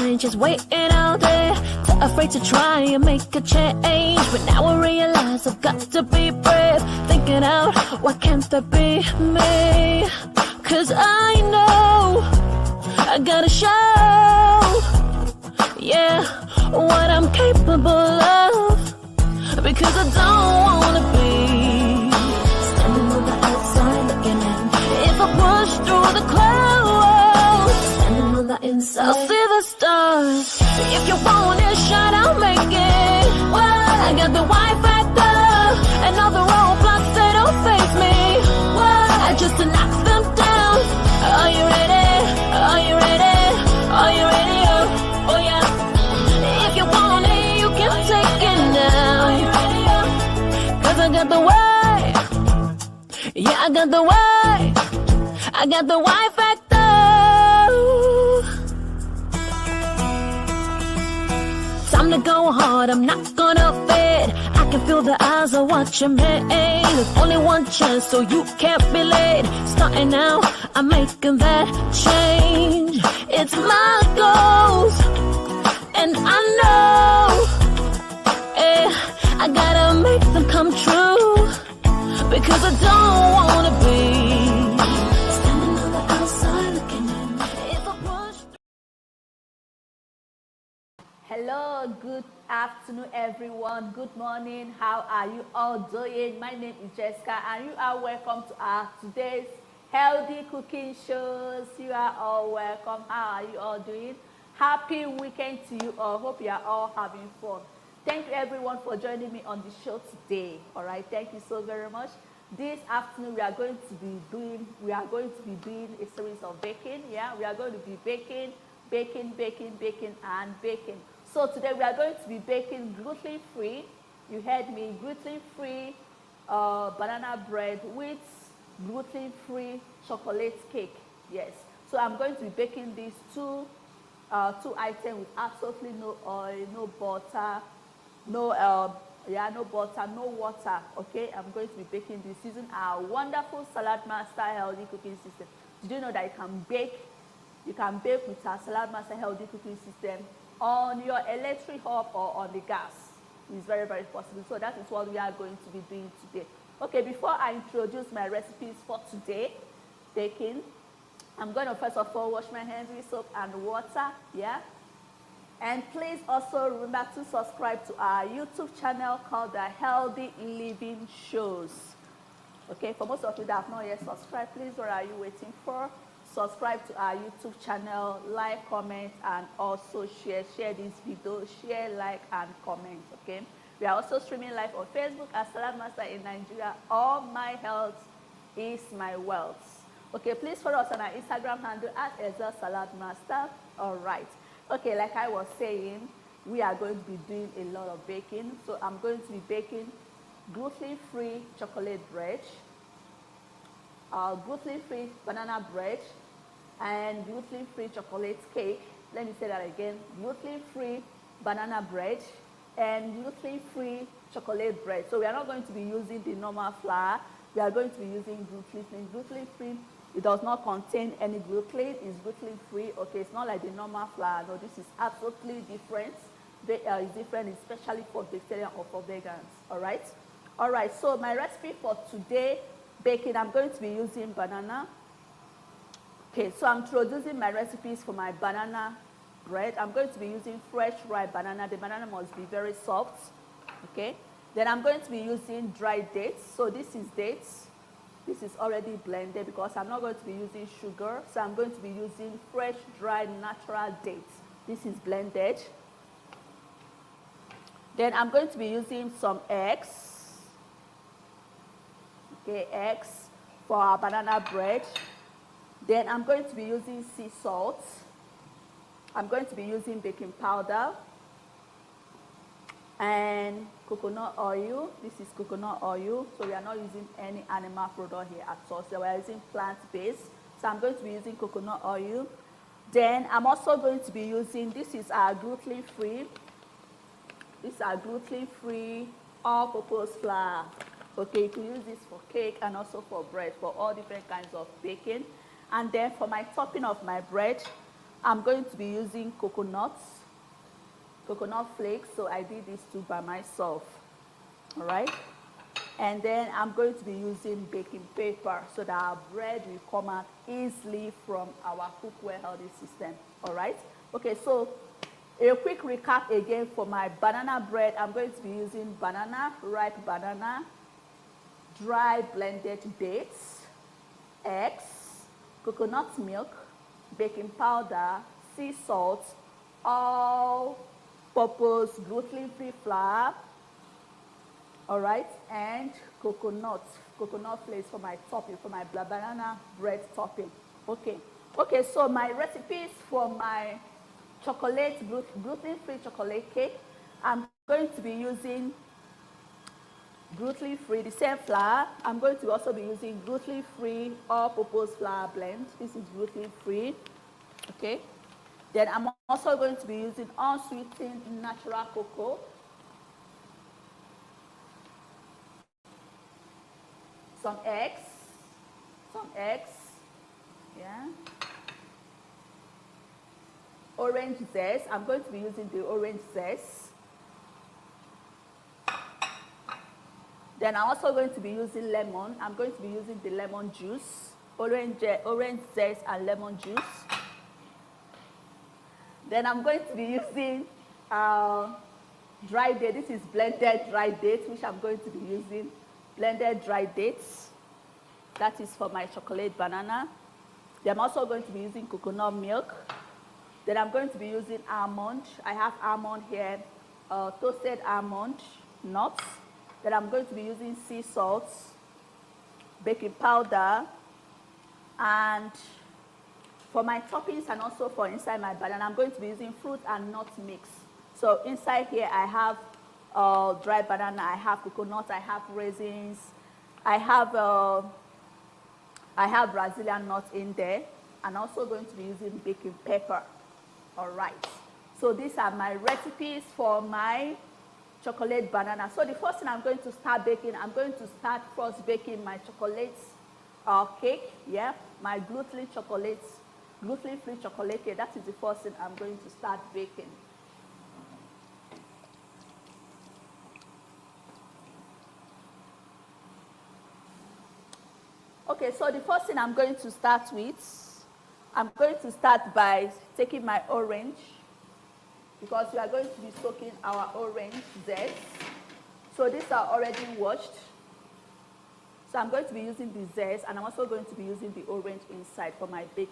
been just waiting all day, too afraid to try and make a change. But now I realize I've got to be brave, thinking out, why can't that be me? Cause I know I gotta show, yeah, what I'm capable of. Because I don't wanna be standing on the outside looking in. If I push through the clouds, standing on the inside, I'll see the stars. If you want it, shine, I'll make it. Well, I got the Y factor, and all the roadblocks, they don't face me. Well, I just to knock them down. Are you ready? Are you ready? Are you ready? Oh yeah. If you want it, you can take it now. Are you ready? Cause I got the way. Yeah, I got the way. I got the Y factor. Time to go hard, I'm not gonna fade. I can feel the eyes are watching me. There's only one chance, so you can't be late. Starting now, I'm making that change. It's my goals, and I know, I gotta make them come true. Because I don't wanna be standing on the outside looking in. If I push. Hello, good afternoon everyone, good morning, how are you all doing? My name is Jessica and you are welcome to our today's healthy cooking shows. You are all welcome. How are you all doing? Happy weekend to you all. Hope you are all having fun. Thank you everyone for joining me on the show today. All right, thank you so very much. This afternoon we are going to be doing a series of baking. Yeah, we are going to be baking and baking. So today we are going to be baking gluten-free. You heard me, gluten-free banana bread with gluten-free chocolate cake. Yes. So I'm going to be baking these two items with absolutely no oil, no butter, no butter, no water. Okay, I'm going to be baking this using our wonderful Salad Master healthy cooking system. Did you know that you can bake with our Salad Master healthy cooking system on your electric hob or on the gas? It's very, very possible. So that is what we are going to be doing today. Okay, before I introduce my recipes for today, baking, I'm going to first of all wash my hands with soap and water. Yeah. And please also remember to subscribe to our YouTube channel called the Healthy Living Shows. Okay, for most of you that have not yet subscribed, please, what are you waiting for? Subscribe to our YouTube channel, like, comment, and also share this video, share, like, and comment. Okay, we are also streaming live on Facebook as Salad Master in Nigeria. All my health is my wealth. Okay, please follow us on our Instagram handle at Salad Master. All right. Okay, like I was saying, we are going to be doing a lot of baking. So I'm going to be baking gluten-free chocolate bread, gluten-free banana bread, and gluten-free chocolate cake. Let me say that again. Gluten-free banana bread and gluten-free chocolate bread. So we are not going to be using the normal flour. We are going to be using gluten-free. Gluten-free, it does not contain any gluten. It's gluten-free. Okay, it's not like the normal flour. No, this is absolutely different. It's different, especially for vegetarian or for vegans. All right. All right. So my recipe for today baking, I'm going to be using banana. Okay, so I'm introducing my recipes for my banana bread. I'm going to be using fresh ripe banana. The banana must be very soft. Okay. Then I'm going to be using dried dates. So this is dates. This is already blended because I'm not going to be using sugar. So I'm going to be using fresh, dried, natural dates. This is blended. Then I'm going to be using some eggs. Okay, eggs for our banana bread. Then I'm going to be using sea salt. I'm going to be using baking powder and coconut oil. This is coconut oil, so we are not using any animal product here at all. So we are using plant-based. So I'm going to be using coconut oil. Then I'm also going to be using, this is our gluten-free. This is our gluten-free all-purpose flour. Okay, you can use this for cake and also for bread, for all different kinds of baking. And then for my topping of my bread, I'm going to be using coconut flakes, so I did this two by myself. All right. And then I'm going to be using baking paper so that our bread will come out easily from our cookware healthy system. All right. Okay, so a quick recap again for my banana bread. I'm going to be using banana, ripe banana, dry blended dates, eggs, coconut milk, baking powder, sea salt, all-purpose gluten-free flour, all right, and coconut flakes for my topping, for my banana bread topping. Okay, so my recipes for my gluten-free chocolate cake, I'm going to be using gluten-free, the same flour. I'm going to also be using gluten-free all-purpose flour blend. This is gluten-free, okay. Then I'm also going to be using unsweetened natural cocoa. Some eggs, yeah. Orange zest, I'm going to be using the orange zest. Then I'm also going to be using lemon. I'm going to be using the lemon juice, orange zest and lemon juice. Then I'm going to be using dry date. This is blended dry dates, which I'm going to be using. Blended dry dates. That is for my chocolate banana. Then I'm also going to be using coconut milk. Then I'm going to be using almond. I have almond here, toasted almond nuts. Then I'm going to be using sea salt, baking powder, and for my toppings and also for inside my banana, I'm going to be using fruit and nut mix. So inside here I have dry banana, I have coconut, I have raisins, I have Brazilian nuts in there, and also going to be using baking pepper. All right. So these are my recipes for my chocolate banana. So the first thing I'm going to start baking, I'm going to start first baking my chocolate cake. Yeah, my gluten-free chocolate cake. That is the first thing I'm going to start baking. Okay, so the first thing I'm going to start with, I'm going to start by taking my orange, because we are going to be soaking our orange zest. So these are already washed. So I'm going to be using the zest, and I'm also going to be using the orange inside for my cake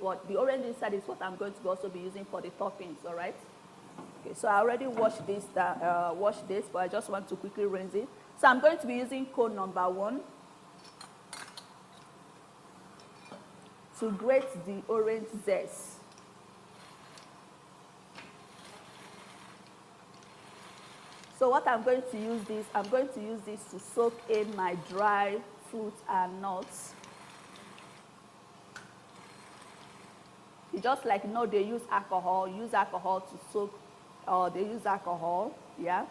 board. The orange inside is what I'm going to also be using for the toppings. All right. Okay, so I already washed this, but I just want to quickly rinse it. So I'm going to be using cone number 1 to grate the orange zest. So what I'm going to use to soak in my dry fruits and nuts. You just like they use alcohol to soak, they use alcohol, yeah,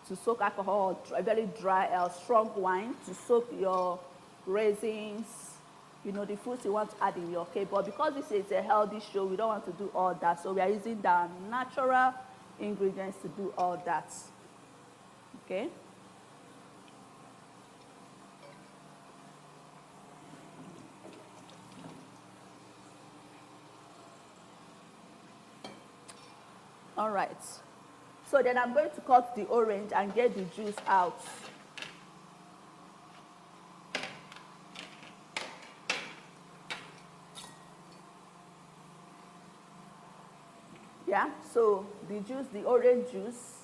to soak alcohol, very dry, strong wine to soak your raisins, the fruits you want to add in your cake. But because this is a healthy show, we don't want to do all that. So we are using the natural ingredients to do all that. Okay. All right. So then I'm going to cut the orange and get the juice out. Yeah, so the orange juice,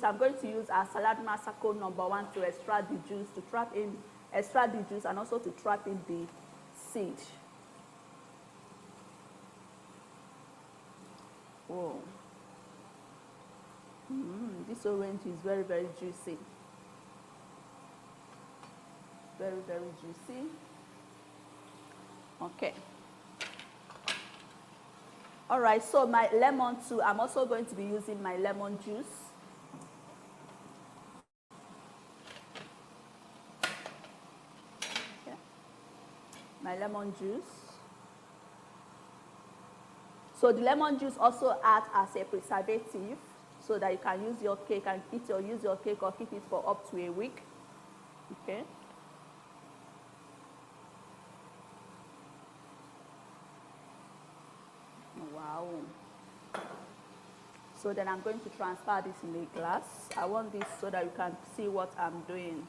I'm going to use our salad massacre number 1 to extract the juice, extract the juice, and also to trap in the seed. Whoa. This orange is very, very juicy. Very, very juicy. Okay. All right, so my lemon too, I'm also going to be using my lemon juice. Okay. My lemon juice. So the lemon juice also acts as a preservative so that you can use your cake and use your cake or keep it for up to a week. Okay. Wow. So then I'm going to transfer this in a glass. I want this so that you can see what I'm doing.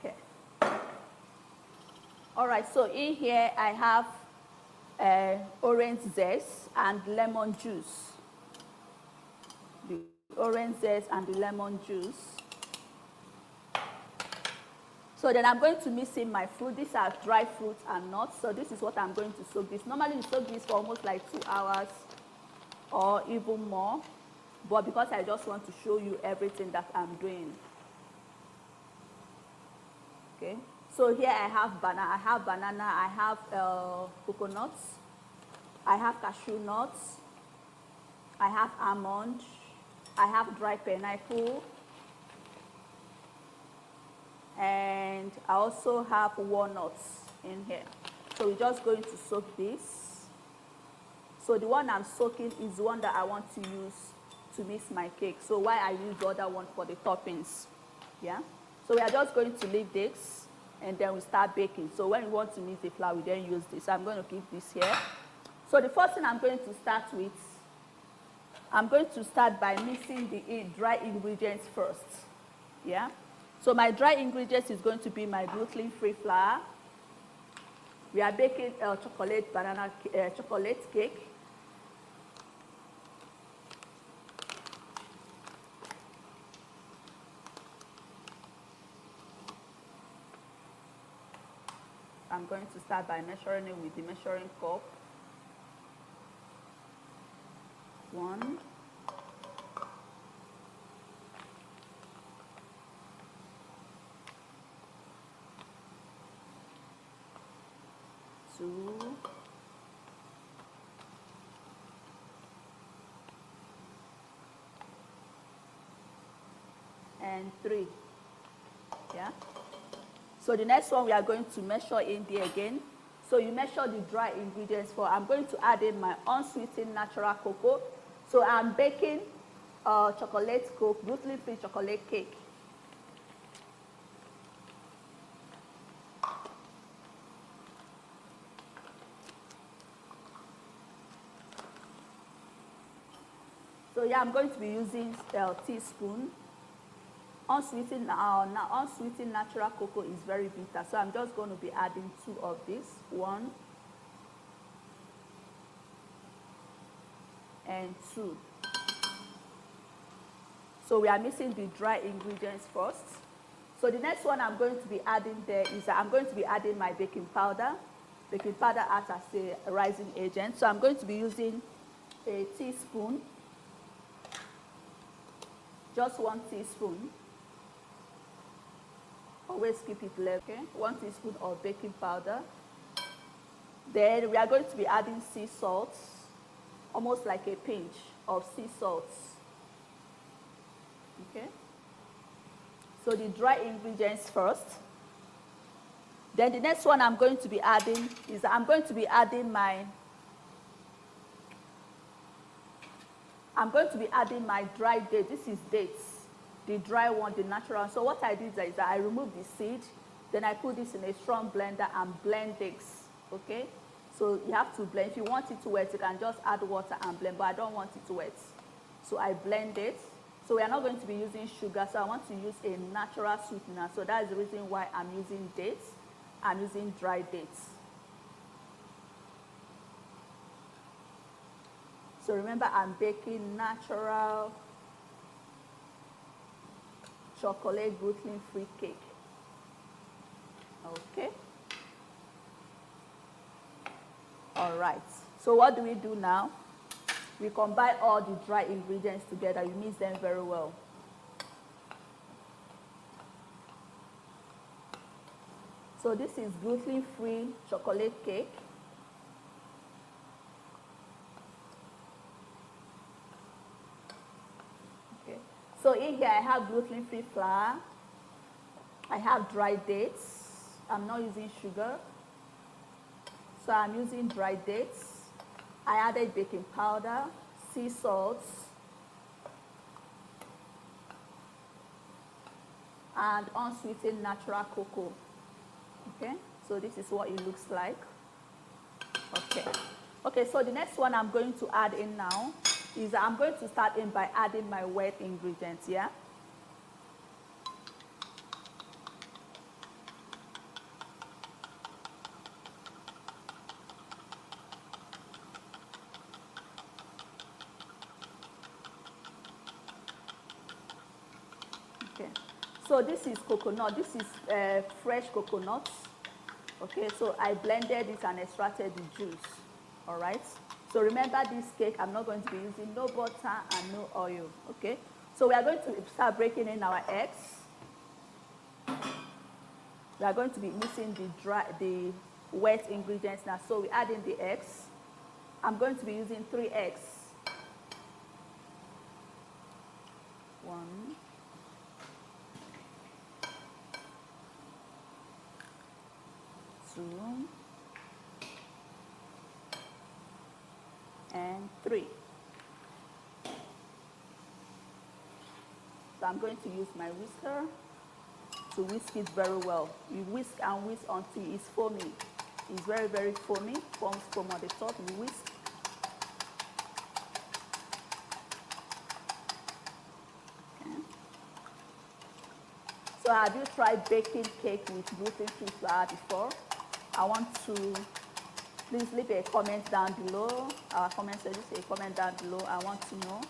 Okay. All right, so in here I have orange zest and lemon juice. The orange zest and the lemon juice. So then I'm going to mix in my fruit. These are dry fruits and nuts. So this is what I'm going to soak this. Normally you soak this for almost like 2 hours or even more. But because I just want to show you everything that I'm doing. Okay. So here I have banana, I have coconuts, I have cashew nuts, I have almond, I have dry pineapple, and I also have walnuts in here. So we're just going to soak this. So the one I'm soaking is the one that I want to use to mix my cake. So why I use the other one for the toppings. Yeah. So we are just going to leave this and then we start baking. So when we want to mix the flour, we then use this. So I'm going to keep this here. So the first thing I'm going to start with, I'm going to start by mixing the dry ingredients first. Yeah. So my dry ingredients is going to be my gluten-free flour. We are baking chocolate cake. I'm going to start by measuring it with the measuring cup. 1. 2. And 3. Yeah. So the next one we are going to measure in there again. So you measure the dry ingredients for. I'm going to add in my unsweetened natural cocoa. So I'm baking chocolate coke, gluten-free chocolate cake. So yeah, I'm going to be using a teaspoon. Unsweetened natural cocoa is very bitter, so I'm just going to be adding 2 of this. 1 and 2. So we are mixing the dry ingredients first. So the next one I'm going to be adding there is I'm going to be adding my baking powder. Baking powder acts as a rising agent. So I'm going to be using a teaspoon, just 1 teaspoon. Always keep it left, okay? 1 teaspoon of baking powder. Then we are going to be adding sea salt, almost like a pinch of sea salt. Okay? So the dry ingredients first. Then the next one I'm going to be adding is I'm going to be adding my dry date. This is dates. The dry one, the natural one. So what I did is that I remove the seed, then I put this in a strong blender and blend this, okay? So you have to blend. If you want it to wet, you can just add water and blend, but I don't want it to wet. So I blend it. So we are not going to be using sugar, so I want to use a natural sweetener. So that's the reason why I'm using dates. I'm using dry dates. So remember, I'm baking natural chocolate gluten-free cake. Okay. All right. So what do we do now? We combine all the dry ingredients together. You mix them very well. So this is gluten-free chocolate cake. Okay. So in here I have gluten-free flour. I have dried dates. I'm not using sugar. So I'm using dried dates. I added baking powder, sea salt, and unsweetened natural cocoa. Okay, so this is what it looks like. Okay, so the next one I'm going to add in now is I'm going to start in by adding my wet ingredients, yeah? Okay, so this is coconut. This is fresh coconut. Okay, so I blended it and extracted the juice. All right. So remember, this cake, I'm not going to be using no butter and no oil. Okay. So we are going to start breaking in our eggs. We are going to be mixing the wet ingredients now. So we add in the eggs. I'm going to be using 3 eggs. 1, 2, and 3. So I'm going to use my whisker to whisk it very well. You whisk and whisk until it's foamy. It's very, very foamy. Forms foam on the top. You whisk. Okay. So have you tried baking cake with gluten-free flour before? I want to please leave a comment down below. Our comment section, a comment down below. I want to know.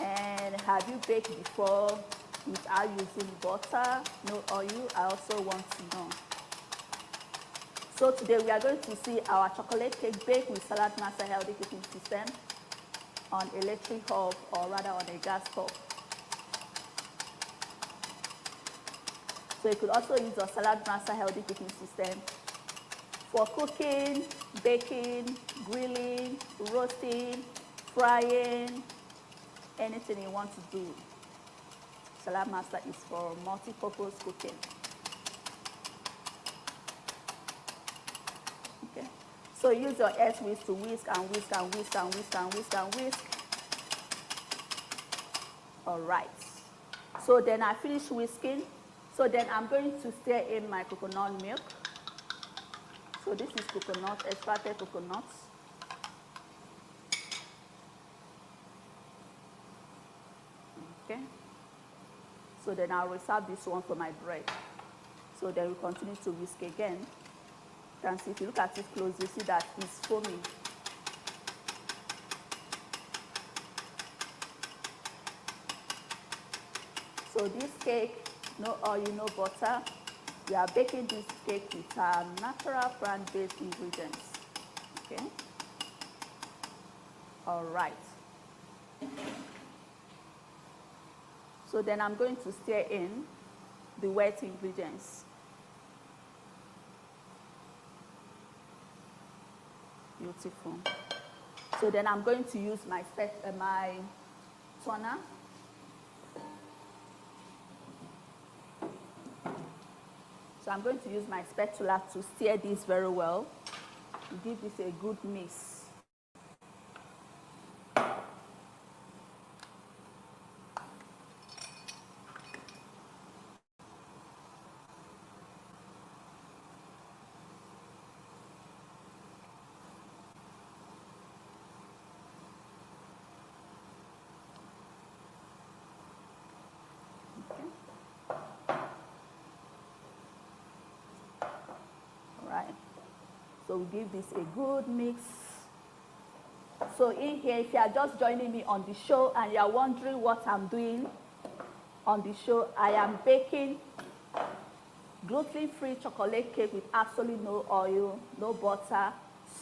And have you baked before without using butter, no oil? I also want to know. So today we are going to see our chocolate cake baked with Salad Master Healthy Cooking System on electric hob, or rather on a gas hob. So you could also use your Salad Master Healthy Cooking System for cooking, baking, grilling, roasting, frying, anything you want to do. Salad Master is for multi-purpose cooking. Okay. So use your edge whisk to whisk and whisk and whisk and whisk and whisk and whisk. All right. So then I finish whisking. So then I'm going to stir in my coconut milk. So this is coconut, extracted coconuts. Okay. So then I'll reserve this one for my bread. So then we continue to whisk again. You can see, if you look at it close, you see that it's foaming. So this cake, no oil, no butter. We are baking this cake with our natural plant-based ingredients. Okay. All right. So then I'm going to stir in the wet ingredients. Beautiful. So then I'm going to use my toner. So I'm going to use my spatula to stir this very well, to give this a good mix. So we give this a good mix. So in here, if you are just joining me on the show and you are wondering what I'm doing on the show, I am baking gluten-free chocolate cake with absolutely no oil, no butter.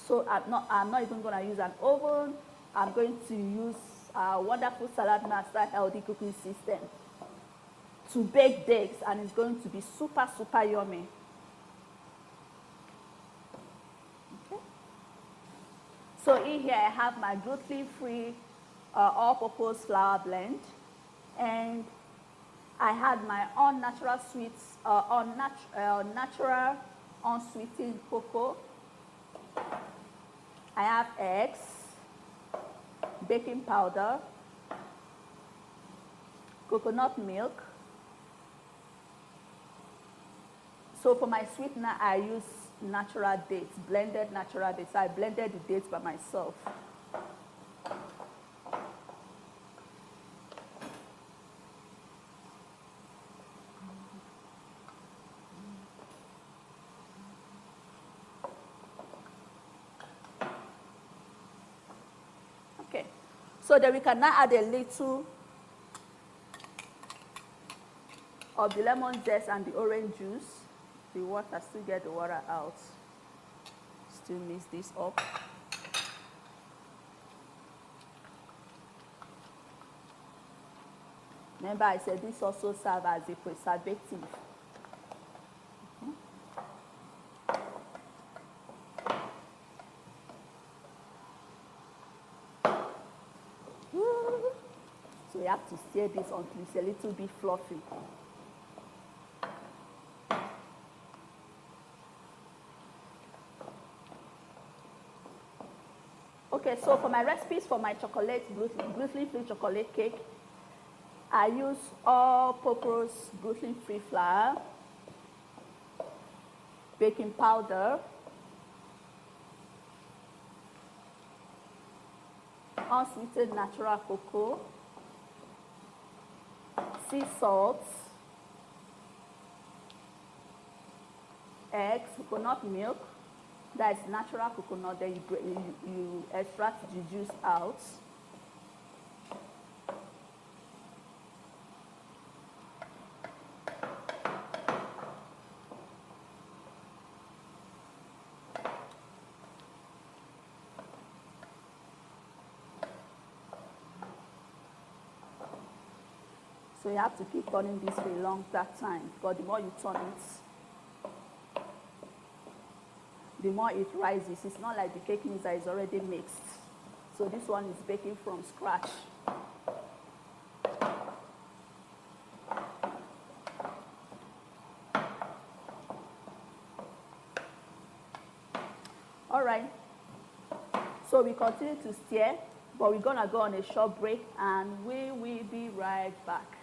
So I'm not even going to use an oven. I'm going to use our wonderful Salad Master Healthy Cooking System to bake cakes, and it's going to be super, super yummy. So in here I have my gluten-free all-purpose flour blend, and I had my unnatural sweets, natural unsweetened cocoa. I have eggs, baking powder, coconut milk. So for my sweetener, I use natural dates, blended natural dates. I blended the dates by myself. Okay, so then we can now add a little of the lemon zest and the orange juice. The water, still get the water out. Still mix this up. Remember I said this also serves as a preservative. So you have to stir this until it's a little bit fluffy. Okay, so for my recipes for my chocolate, gluten-free chocolate cake, I use all-purpose gluten-free flour, baking powder, unsweetened natural cocoa, sea salt, eggs, coconut milk. That is natural coconut. Then you extract the juice out. So you have to keep turning this for a long time, because the more you turn it, the more it rises. It's not like the cake mix that is already mixed. So this one is baking from scratch. All right. So we continue to stir, but we're gonna go on a short break and we will be right back.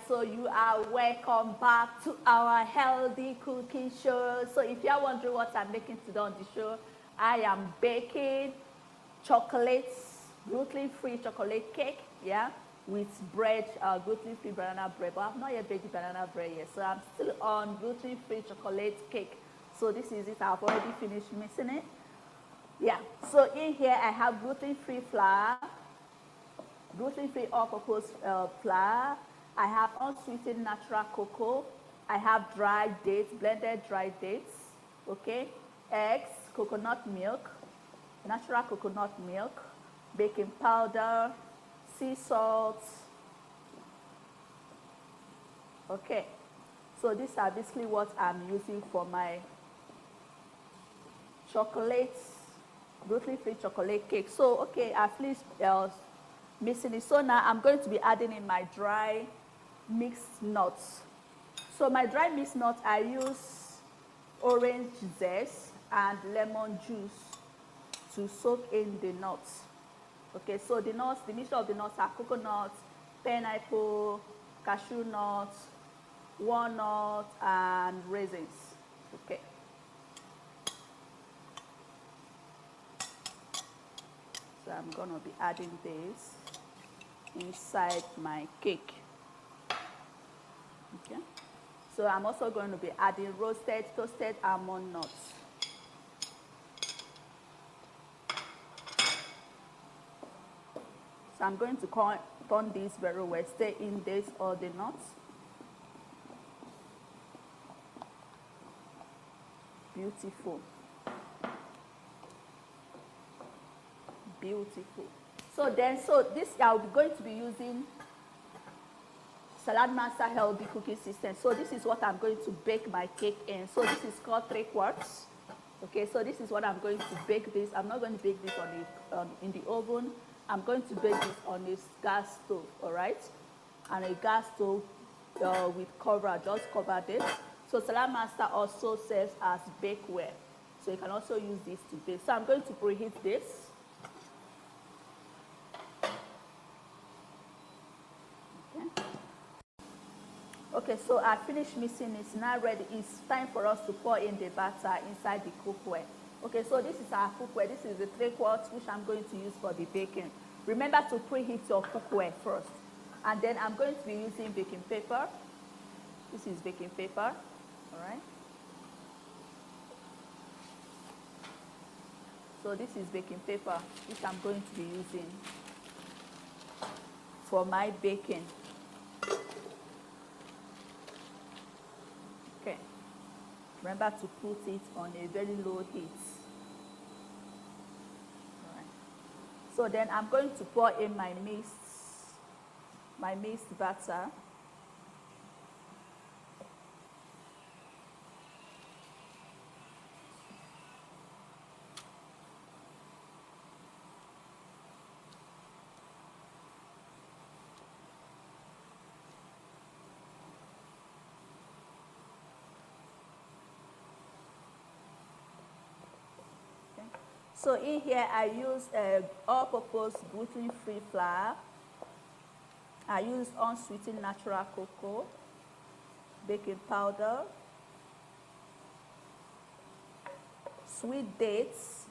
So you are welcome back to our healthy cooking show. So if you are wondering what I'm making today on the show, I am baking gluten-free chocolate cake, yeah, with bread, gluten-free banana bread. But I've not yet baked the banana bread yet, so I'm still on gluten-free chocolate cake. So this is it. I've already finished mixing it. Yeah. So in here I have gluten-free flour, gluten-free all-purpose flour. I have unsweetened natural cocoa. I have dried dates, blended dried dates. Okay, eggs, coconut milk, natural coconut milk, baking powder, sea salt. Okay, So these are basically what I'm using for my gluten-free chocolate cake. So, okay, I've finished mixing it. So now I'm going to be adding in my dry mixed nuts. So my dry mixed nuts, I use orange zest and lemon juice to soak in the nuts. Okay, so the nuts, the mixture of the nuts are coconut, pineapple, cashew nuts, walnut, and raisins. Okay. So I'm going to be adding this inside my cake. Okay. So I'm also going to be adding toasted almond nuts. So I'm going to turn this very well. Stay in this all the nuts. Beautiful. Beautiful. So this I'm going to be using Salad Master Healthy Cooking System. So this is what I'm going to bake my cake in. So this is called 3 quarts. Okay, so this is what I'm going to bake this. I'm not going to bake this in the oven. I'm going to bake this on a gas stove, all right? And a gas stove with cover, just cover this. So Salad Master also serves as bakeware. So you can also use this to bake. So I'm going to preheat this. Okay, so I finished mixing it. It's now ready. It's time for us to pour in the batter inside the cookware. Okay, so this is our cookware. This is the 3 quarts which I'm going to use for the baking. Remember to preheat your cookware first. And then I'm going to be using baking paper. This is baking paper, all right? So this is baking paper which I'm going to be using for my baking. Okay. Remember to put it on a very low heat. All right. So then I'm going to pour in my mixed batter. So in here I use all-purpose gluten-free flour. I use unsweetened natural cocoa, baking powder, sweet dates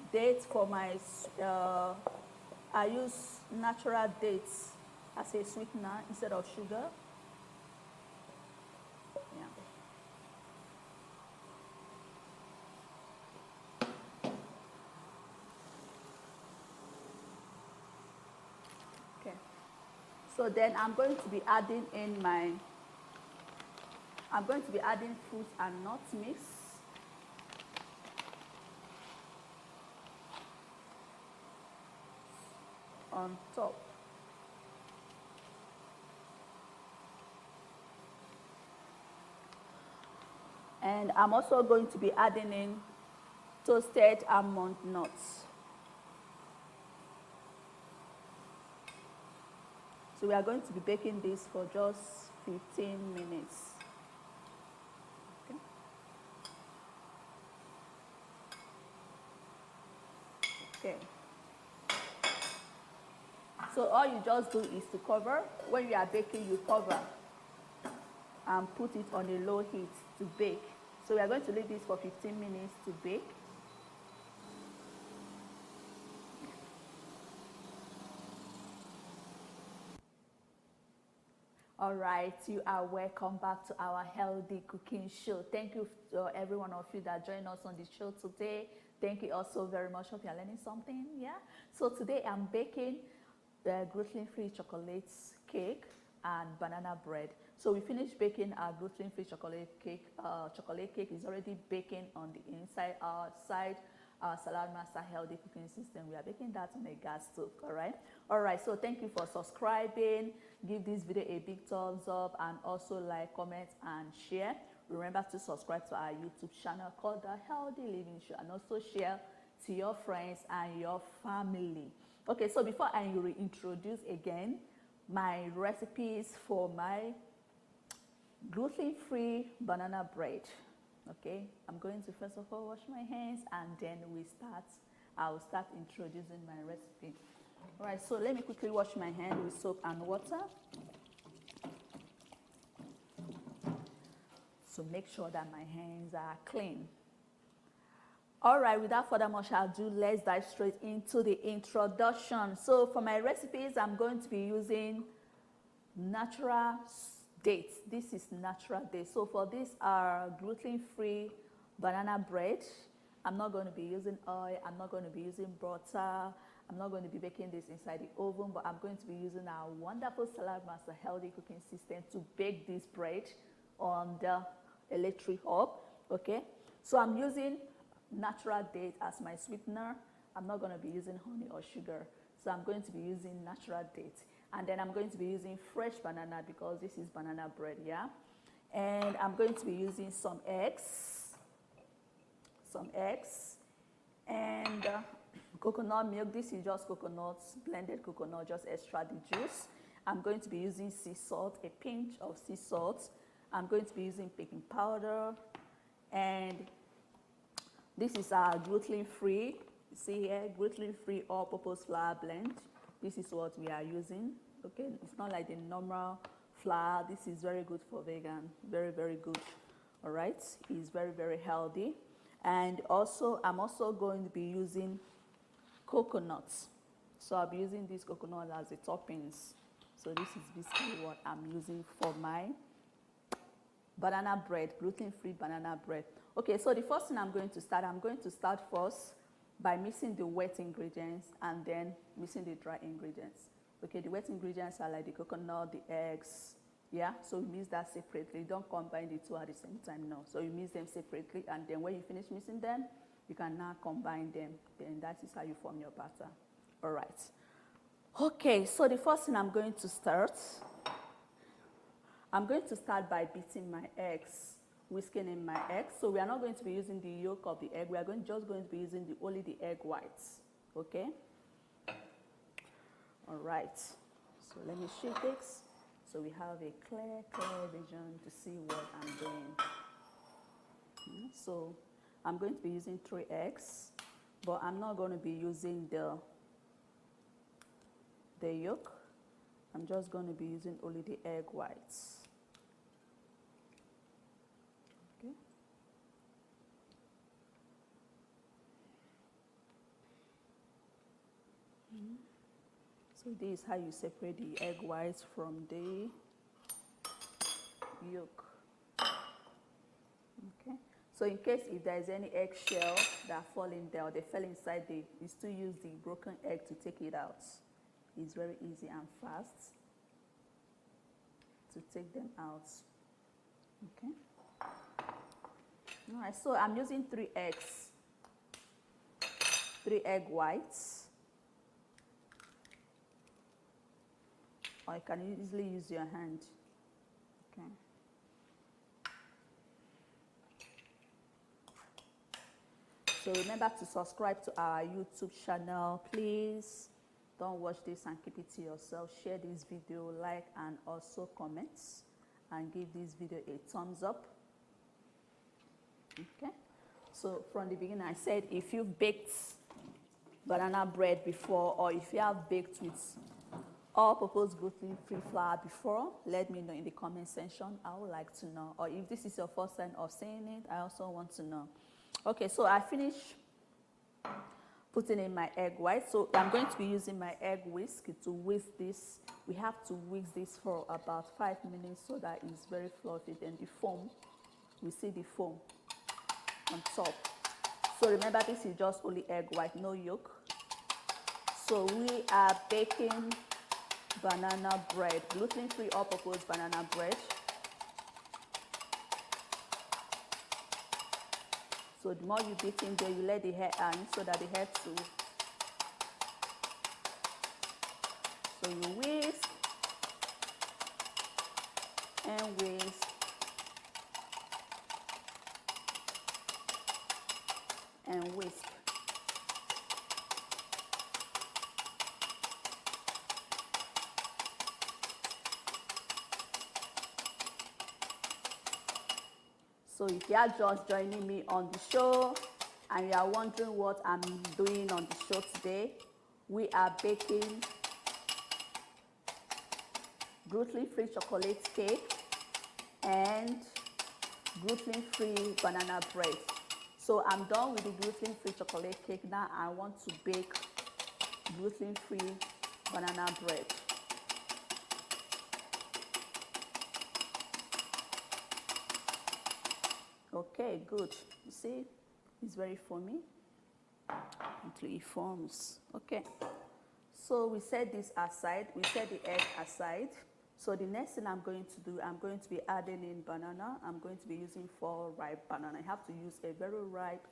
for my, I use natural dates as a sweetener instead of sugar. Yeah. Okay. So then I'm going to be adding fruit and nuts mix. On top. And I'm also going to be adding in toasted almond nuts. So we are going to be baking this for just 15 minutes. Okay. Okay. So all you just do is to cover. When you are baking, you cover and put it on a low heat to bake. So we are going to leave this for 15 minutes to bake. All right, you are welcome back to our healthy cooking show. Thank you to every one of you that joined us on the show today. Thank you also very much. Hope you are learning something. Yeah. So today I'm baking the gluten-free chocolate cake and banana bread. So we finished baking our gluten-free chocolate cake. Chocolate cake is already baking on the inside. Outside our Salad Master Healthy Cooking System, we are baking that on a gas stove. All right. So thank you for subscribing. Give this video a big thumbs up and also like, comment, and share. remember to subscribe to our YouTube channel called The Healthy Living Show, and also share to your friends and your family. Okay, so before I reintroduce again my recipes for my gluten-free banana bread, okay, I'm going to first of all wash my hands, and then I'll start introducing my recipe. All right, so let me quickly wash my hand with soap and water to make sure that my hands are clean. All right, without further much ado, let's dive straight into the introduction. So for my recipes, I'm going to be using natural dates. This is natural dates. So for this gluten-free banana bread, I'm not going to be using oil, I'm not going to be using butter, I'm not going to be baking this inside the oven, but I'm going to be using our wonderful Salad Master healthy cooking system to bake this bread on the electric hob. Okay, so I'm using natural date as my sweetener. I'm not going to be using honey or sugar, so I'm going to be using natural date. And then I'm going to be using fresh banana because this is banana bread, yeah. And I'm going to be using some eggs, and coconut milk. This is just coconut, blended coconut, just extract the juice. I'm going to be using sea salt, a pinch of sea salt. I'm going to be using baking powder, and this is our gluten-free. See here, gluten-free all-purpose flour blend. This is what we are using. Okay, it's not like the normal flour. This is very good for vegan. Very, very good. All right, it's very, very healthy. And also, I'm also going to be using coconuts. So I'll be using this coconut as the toppings. So this is basically what I'm using for my banana bread, gluten-free banana bread. Okay, so the first thing I'm going to start first by mixing the wet ingredients and then mixing the dry ingredients. Okay, the wet ingredients are like the coconut, the eggs, yeah? So you mix that separately. Don't combine the two at the same time, no. So you mix them separately, and then when you finish mixing them, you can now combine them. Then that is how you form your batter. All right. Okay, so the first thing I'm going to start by beating my eggs, whisking in my eggs. So we are not going to be using the yolk of the egg. We are just going to be using only the egg whites. Okay? All right. So let me shift this so we have a clear vision to see what I'm doing. So I'm going to be using 3 eggs, but I'm not going to be using the yolk. I'm just going to be using only the egg whites. Okay. So this is how you separate the egg whites from the yolk. Okay. So in case if there is any eggshell that fall in there or they fell inside, you still use the broken egg to take it out. It's very easy and fast to take them out. Okay. All right, so I'm using 3 eggs, 3 egg whites. Or you can easily use your hand. Okay. So remember to subscribe to our YouTube channel, please. Don't watch this and keep it to yourself. Share this video, like, and also comment, and give this video a thumbs up. Okay. So from the beginning, I said if you've baked banana bread before, or if you have baked with all-purpose gluten-free flour before, let me know in the comment section. I would like to know. Or if this is your first time of seeing it, I also want to know. Okay, so I finished putting in my egg white. So I'm going to be using my egg whisk to whisk this. We have to whisk this for about 5 minutes so that it's very fluffy. Then the foam, we see the foam on top. So remember, this is just only egg white, no yolk. So we are baking banana bread, gluten-free all-purpose banana bread. So the more you beat in there, you let the hair in so that the hair too. So you whisk and whisk and whisk. So if you are just joining me on the show and you are wondering what I'm doing on the show today, we are baking gluten-free chocolate cake and gluten-free banana bread. So I'm done with the gluten-free chocolate cake. Now I want to bake gluten-free banana bread. Okay, good. You see, it's very foamy until it forms. Okay. So we set this aside. We set the egg aside. So the next thing I'm going to do, I'm going to be adding in banana. I'm going to be using 4 ripe banana. I have to use a very ripe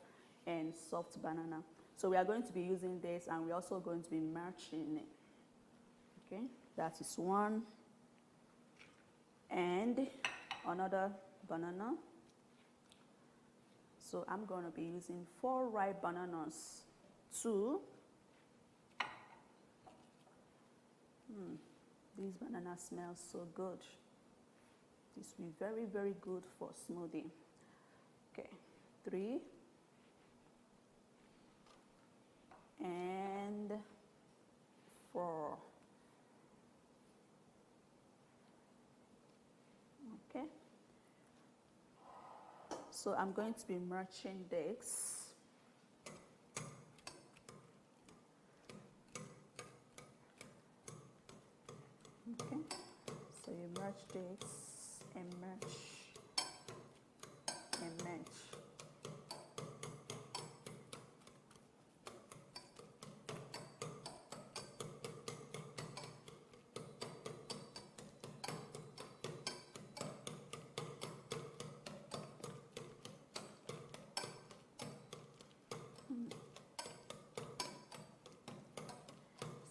and soft banana. So we are going to be using this, and we're also going to be matching it. Okay, that is 1. And another banana. So I'm going to be using 4 ripe bananas. 2. This banana smells so good. This will be very, very good for smoothie. Okay, 3. And 4. Okay. So I'm going to be merging this. Okay, so you merge this and merge and merge.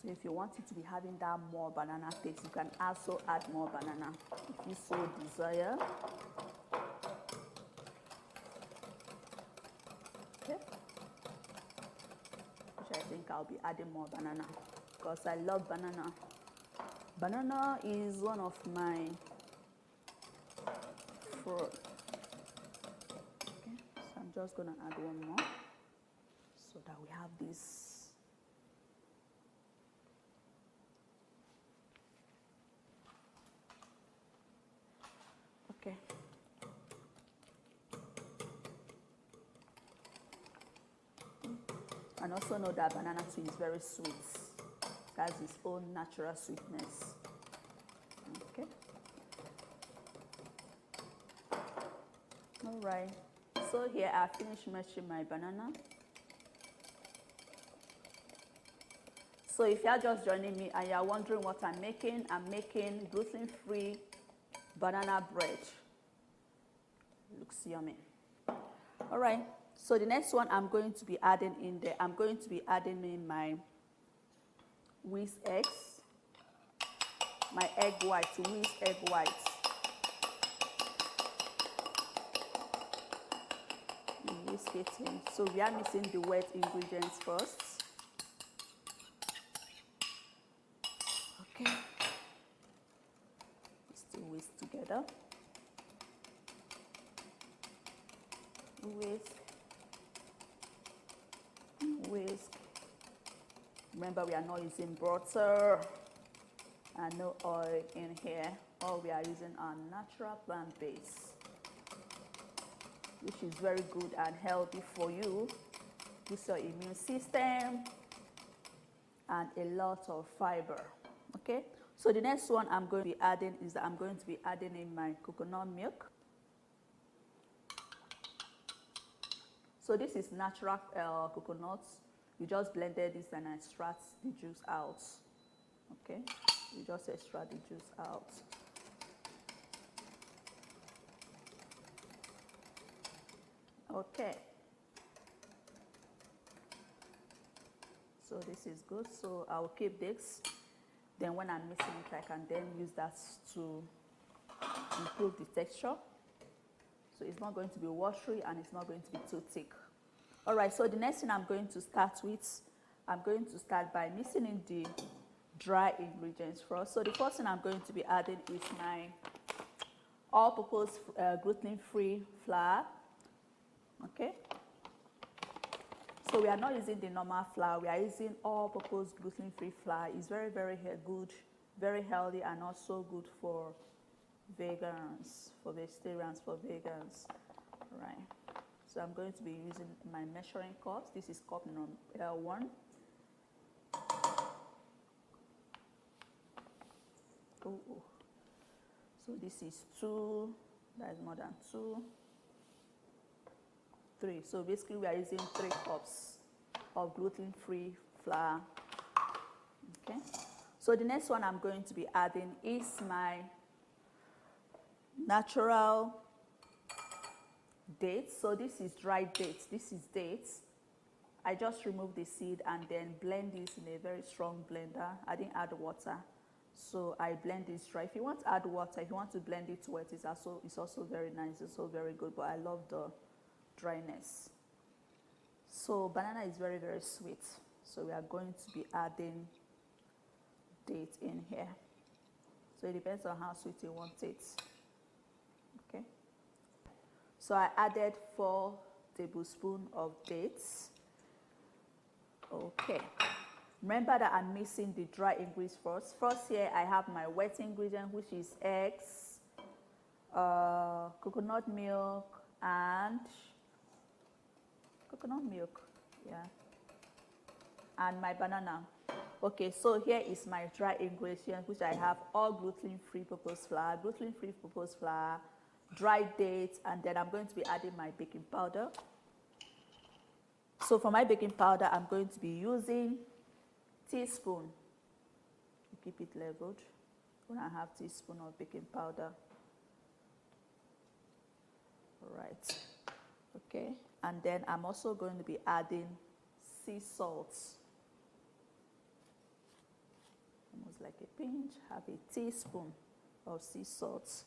So if you want it to be having that more banana taste, you can also add more banana if you so desire. Okay. Which I think I'll be adding more banana because I love banana. Banana is one of my fruit. Okay, so I'm just gonna add 1 more so that we have this. Okay. And also know that banana too is very sweet. It has its own natural sweetness. Okay. All right. So here I finished mashing my banana. So if you are just joining me and you are wondering what I'm making gluten-free banana bread. Looks yummy. All right, so the next one I'm going to be adding in there, I'm going to be adding in my whisk eggs, my egg whites, whisk egg whites. Whisk it in. So we are mixing the wet ingredients first. Okay. Still whisk together. Whisk, whisk. Remember, we are not using butter and no oil in here. All we are using are natural plant base, which is very good and healthy for you. Boosts your immune system and a lot of fiber. Okay. So the next one I'm going to be adding is that I'm going to be adding in my coconut milk. So this is natural coconut. You just blended this and extract the juice out. Okay, you just extract the juice out. Okay. So this is good. So I'll keep this. Then when I'm mixing it, I can then use that to improve the texture. So it's not going to be watery and it's not going to be too thick. All right, so the next thing I'm going to start with, I'm going to start by mixing in the dry ingredients first. So the first thing I'm going to be adding is my all-purpose gluten-free flour. Okay. So we are not using the normal flour, we are using all-purpose gluten-free flour. It's very, very good, very healthy, and also good for vegans, for vegetarians, for vegans. Right. So I'm going to be using my measuring cups. This is cup number 1. Oh. So this is 2. That is more than 2. 3. So basically we are using 3 cups of gluten-free flour. Okay. So the next one I'm going to be adding is my natural dates. So this is dried dates. This is dates. I just removed the seed and then blend this in a very strong blender. I didn't add water, so I blend this dry. If you want to add water, if you want to blend it wet, it's also very nice. It's also very good. But I love the dryness. So banana is very, very sweet. So we are going to be adding date in here. So it depends on how sweet you want it. Okay. So I added 4 tablespoons of dates. Okay. Remember that I'm mixing the dry ingredients first. First here I have my wet ingredient, which is eggs, coconut milk, and and my banana. Okay, so here is my dry ingredient, which I have all gluten-free purpose flour, dried dates, and then I'm going to be adding my baking powder. So for my baking powder, I'm going to be using teaspoon. Keep it leveled. 1.5 teaspoon of baking powder. All right. Okay. And then I'm also going to be adding sea salt. Almost like a pinch. Have a teaspoon of sea salt.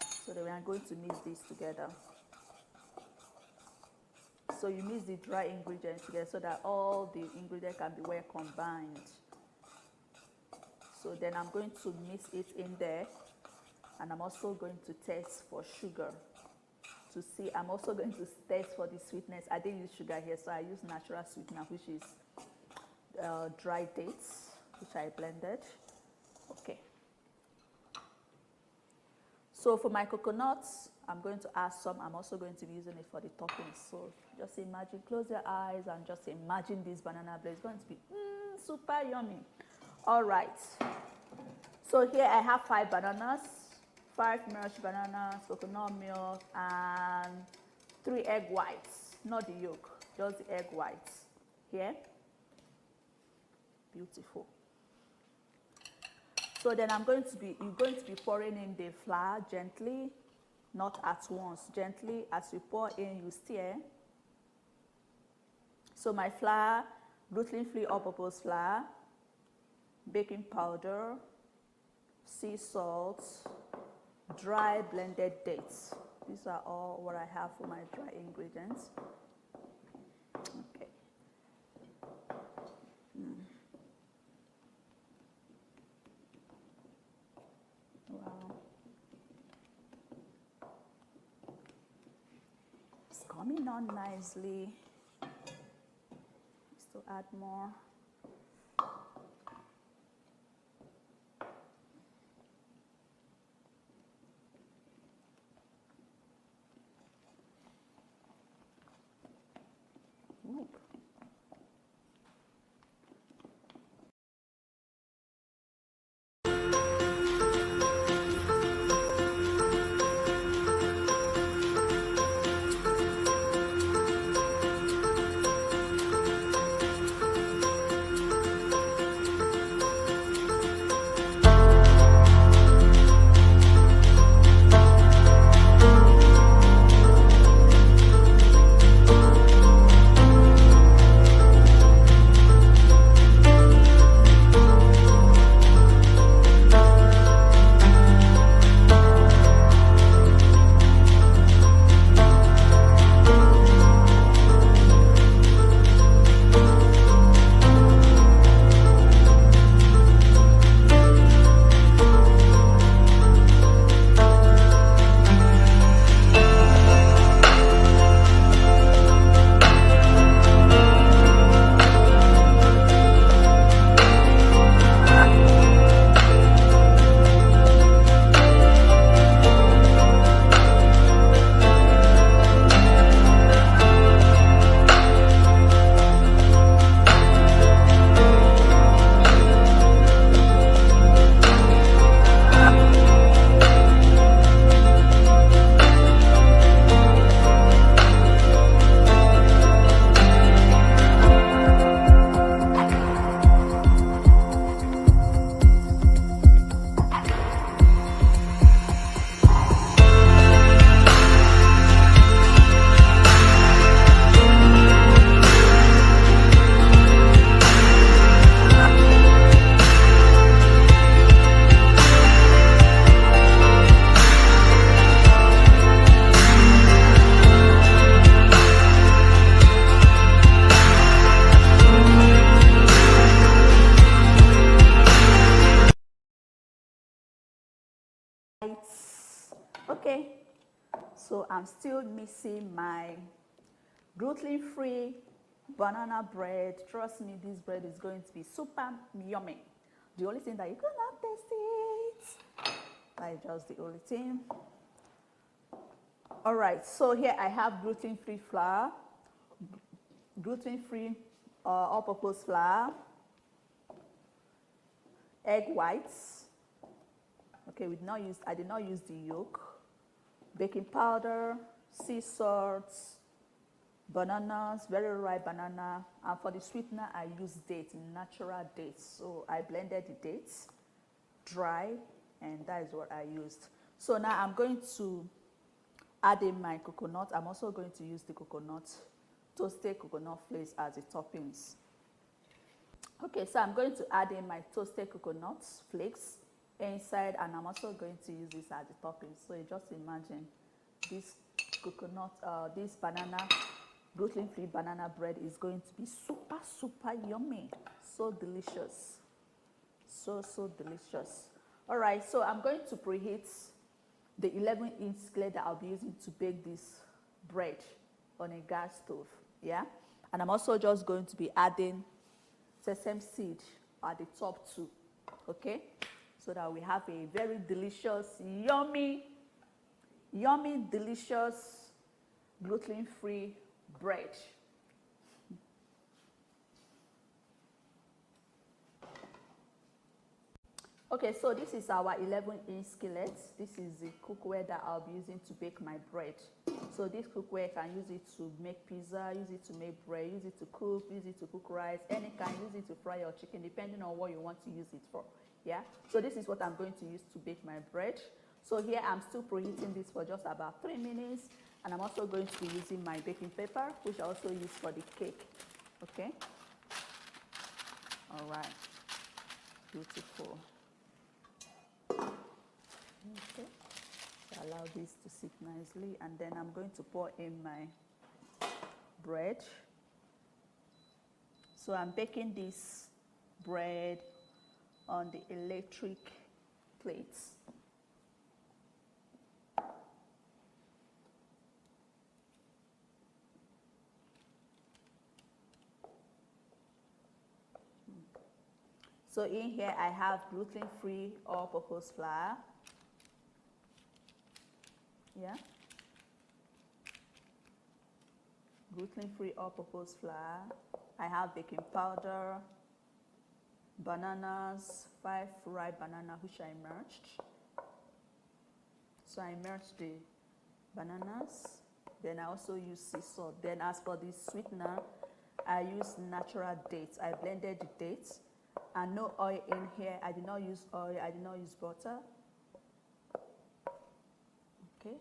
So then we are going to mix this together. So you mix the dry ingredients together so that all the ingredients can be well combined. So then I'm going to mix it in there, and I'm also going to test for sugar to see. I'm also going to test for the sweetness. I didn't use sugar here, so I use natural sweetener, which is dry dates, which I blended. Okay. So for my coconuts, I'm going to add some. I'm also going to be using it for the toppings. So just imagine, close your eyes and just imagine this banana bread. It's going to be super yummy. All right. So here I have 5 bananas, 5 mashed bananas, coconut milk, and 3 egg whites. Not the yolk, just the egg whites. Here. Beautiful. So then you're going to be pouring in the flour gently, not at once. Gently, as you pour in, you stir. So my flour, gluten-free all-purpose flour, baking powder, sea salt, dry blended dates. These are all what I have for my dry ingredients. Okay. Wow. It's coming on nicely. Just to add more. Okay, so I'm still mixing my gluten-free banana bread. Trust me, this bread is going to be super yummy. The only thing that you cannot taste it. That is just the only thing. All right, so here I have gluten-free flour, gluten-free all-purpose flour, egg whites. Okay, I did not use the yolk, baking powder, sea salt, bananas, very ripe banana, and for the sweetener I use dates, natural dates. So I blended the dates dry, and that is what I used. So now I'm going to add in my coconut. I'm also going to use the toasted coconut flakes as the toppings. Okay, so I'm going to add in my toasted coconut flakes inside, and I'm also going to use this as the toppings. So you just imagine this this gluten-free banana bread is going to be super, super yummy. So delicious. So delicious. All right, so I'm going to preheat the 11-inch skillet that I'll be using to bake this bread on a gas stove, yeah? And I'm also just going to be adding sesame seed at the top too, okay? So that we have a very delicious, yummy, delicious gluten-free bread. Okay, so this is our 11-inch skillet. This is the cookware that I'll be using to bake my bread. So this cookware, I can use it to make pizza, use it to make bread, use it to cook, use it to cook rice, any kind, use it to fry your chicken, depending on what you want to use it for, yeah? So this is what I'm going to use to bake my bread. So here I'm still preheating this for just about 3 minutes, and I'm also going to be using my baking paper, which I also use for the cake, okay? All right, beautiful. Okay, so allow this to sit nicely, and then I'm going to pour in my bread. So I'm baking this bread on the electric plates. So in here I have gluten-free all-purpose flour. Yeah. Gluten-free all-purpose flour. I have baking powder, bananas, 5 ripe banana which I merged. So I merged the bananas. Then I also use sea salt. Then as for the sweetener, I use natural dates. I blended the dates. And no oil in here. I did not use oil. I did not use butter. Okay.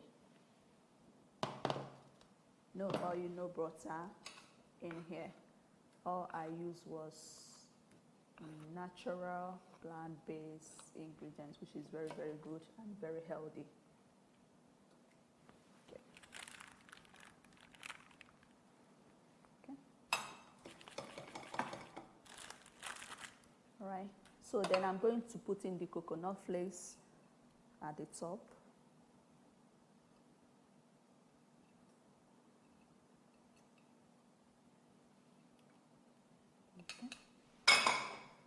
No oil, no butter in here. All I used was natural plant-based ingredients, which is very, very good and very healthy. Okay. Okay. All right. So then I'm going to put in the coconut flakes at the top.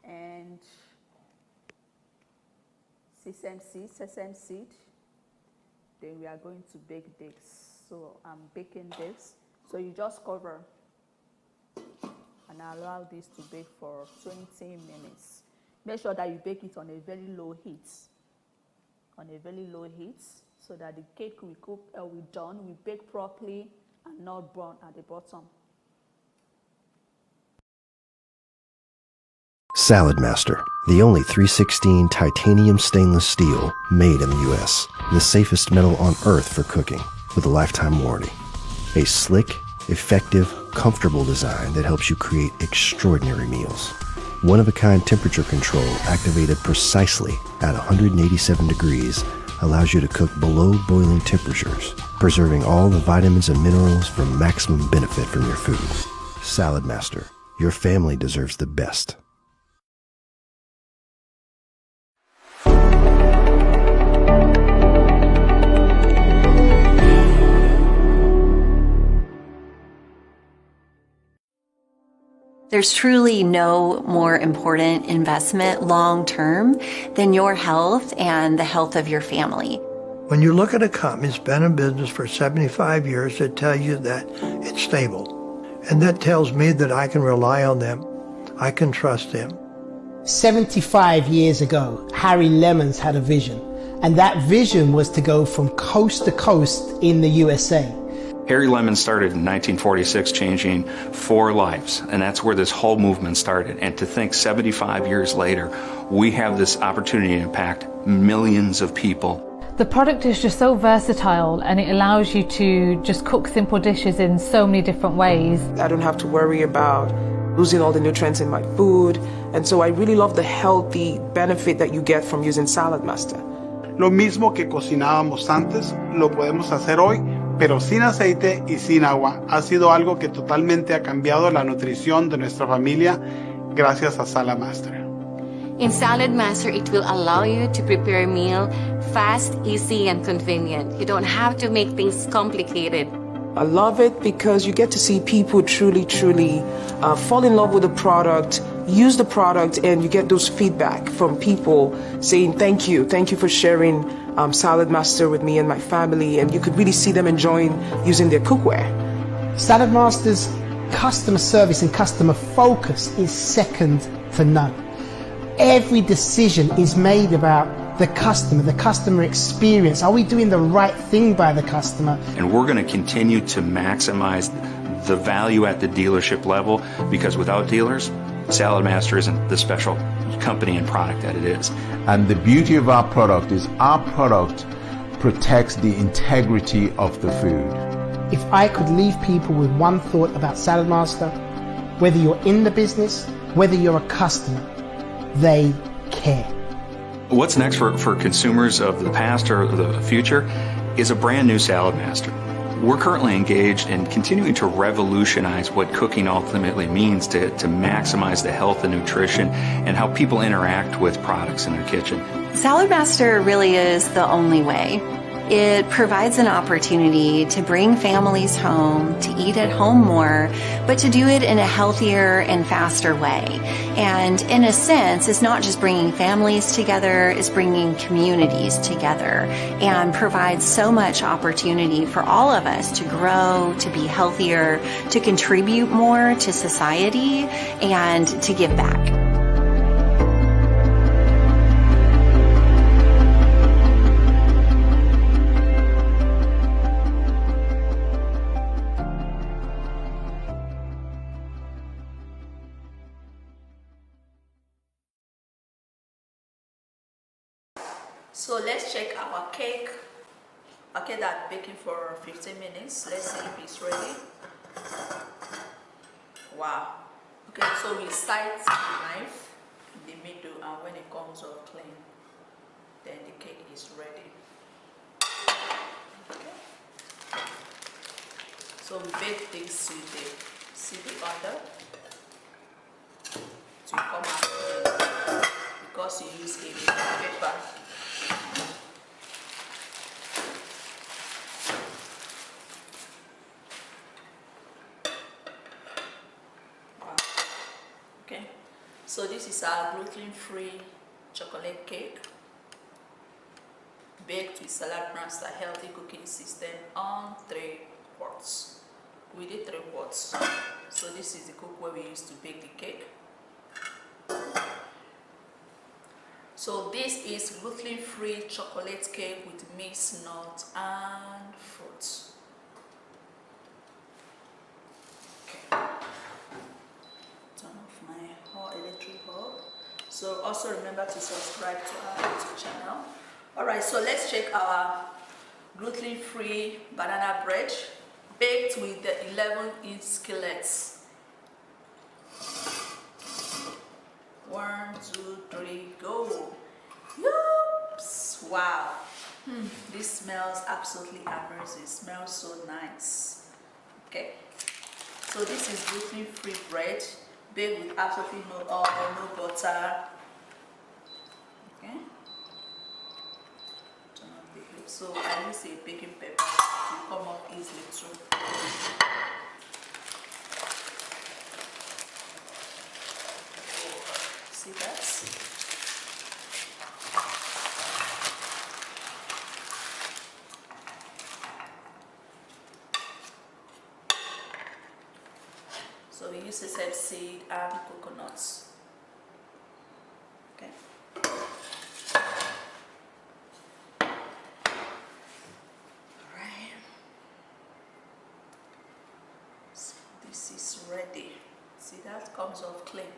And sesame seed. Then we are going to bake this. So I'm baking this. So you just cover and allow this to bake for 20 minutes. Make sure that you bake it on a very low heat. On a very low heat, so that the cake will cook, will bake properly and not burn at the bottom. Salad Master, the only 316 titanium stainless steel made in the US. The safest metal on earth for cooking, with a lifetime warranty. A slick, effective, comfortable design that helps you create extraordinary meals. One-of-a-kind temperature control activated precisely at 187 degrees allows you to cook below boiling temperatures, preserving all the vitamins and minerals for maximum benefit from your food. Salad Master, your family deserves the best. There's truly no more important investment long-term than your health and the health of your family. When you look at a company that's been in business for 75 years, it tells you that it's stable. And that tells me that I can rely on them. I can trust them. 75 years ago, Harry Lemons had a vision. And that vision was to go from coast to coast in the USA. Harry Lemon started in 1946, changing 4 lives, and that's where this whole movement started. And to think 75 years later, we have this opportunity to impact millions of people. The product is just so versatile, and it allows you to just cook simple dishes in so many different ways. I don't have to worry about losing all the nutrients in my food, and so I really love the healthy benefit that you get from using Salad Master. Lo mismo que cocinábamos antes, lo podemos hacer hoy, pero sin aceite y sin agua. Ha sido algo que totalmente ha cambiado la nutrición de nuestra familia gracias a Salad Master. In Salad Master, it will allow you to prepare a meal fast, easy, and convenient. You don't have to make things complicated. I love it because you get to see people truly fall in love with the product, use the product, and you get those feedback from people saying thank you for sharing Salad Master with me and my family, and you could really see them enjoying using their cookware. Salad Master's customer service and customer focus is second to none. Every decision is made about the customer experience. Are we doing the right thing by the customer? And we're going to continue to maximize the value at the dealership level, because without dealers, Salad Master isn't the special company and product that it is. And the beauty of our product is our product protects the integrity of the food. If I could leave people with one thought about Salad Master, whether you're in the business, whether you're a customer, they care. What's next for consumers of the past or the future is a brand new Salad Master. We're currently engaged in continuing to revolutionize what cooking ultimately means to maximize the health and nutrition and how people interact with products in their kitchen. Salad Master really is the only way. It provides an opportunity to bring families home, to eat at home more, but to do it in a healthier and faster way. And in a sense, it's not just bringing families together, it's bringing communities together, and provides so much opportunity for all of us to grow, to be healthier, to contribute more to society, and to give back. So let's check our cake. Okay, that's baking for 15 minutes. Let's see if it's ready. Wow. Okay, so we size the knife in the middle, and when it comes out clean, then the cake is ready. Okay. So we bake this with the butter to come out clean, because you use a paper. So this is our gluten-free chocolate cake, baked with Salad Master healthy cooking system on 3 pots. We did 3 pots. So this is the cookware we use to bake the cake. So this is gluten-free chocolate cake with mixed nuts and fruits. Okay. Turn off my electric bulb. So also remember to subscribe to our YouTube channel. Alright, so let's check our gluten-free banana bread baked with the 11-inch skillets. 1, 2, 3, go. Yups! Wow. This smells absolutely amazing. It smells so nice. Okay. So this is gluten-free bread baked with absolutely no oil, no butter. Okay. Turn on the heat. So I use a baking pepper to come up easily too. So we use sesame seed and coconuts. Okay. Alright. So this is ready. See, that comes off clean.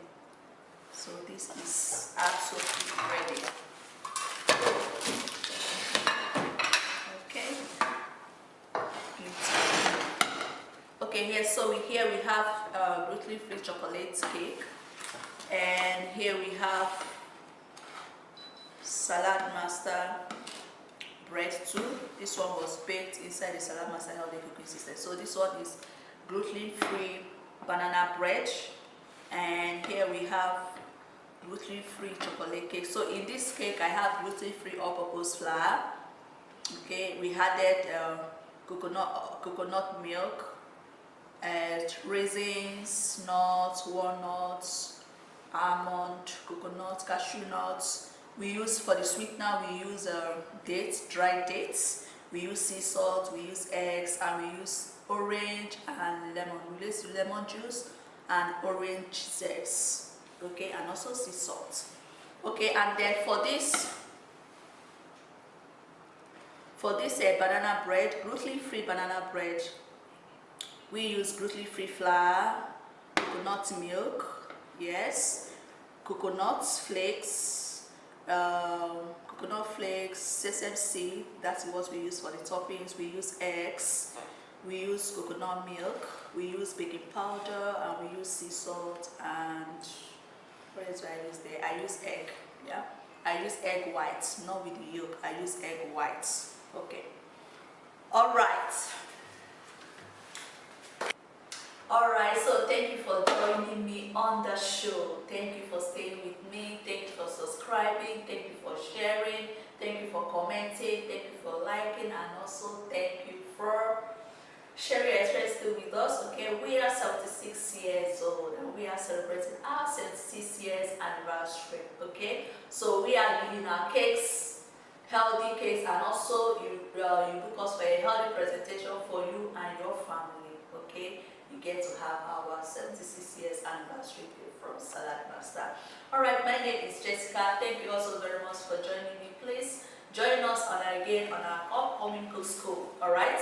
So this is absolutely ready. Okay. Okay, here we have gluten-free chocolate cake, and here we have Salad Master bread too. This one was baked inside the Salad Master healthy cooking system. So this one is gluten-free banana bread, and here we have gluten-free chocolate cake. So in this cake I have gluten-free all-purpose flour. Okay, we added coconut milk, raisins, nuts, walnuts, almond, coconut, cashew nuts. We use, for the sweetener, we use dates, dried dates. We use sea salt, we use eggs, and we use orange and lemon. We use lemon juice and orange zest. Okay, and also sea salt. Okay, and then for this banana bread, gluten-free banana bread, we use gluten-free flour, coconut milk, yes, coconut flakes, sesame seed, that's what we use for the toppings. We use eggs, we use coconut milk, we use baking powder, and we use sea salt, and what else do I use there? I use egg, yeah. I use egg whites, not with the yolk, I use egg whites. Okay. Alright, so thank you for joining me on the show. Thank you for staying with me. Thank you for subscribing. Thank you for sharing. Thank you for commenting. Thank you for liking. And also thank you for sharing your experience with us. Okay, we are 76 years old and we are celebrating our 76 years anniversary. Okay, so we are giving our cakes, healthy cakes, and also you book us for a healthy presentation for you and your family. Okay, you get to have our 76 years anniversary from Salad Master. Alright, my name is Jessica. Thank you also very much for joining me. Please join us again on our upcoming cook school. Alright,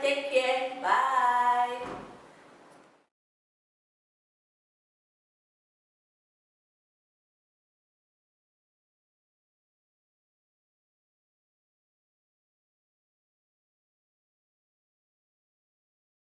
take care. Bye.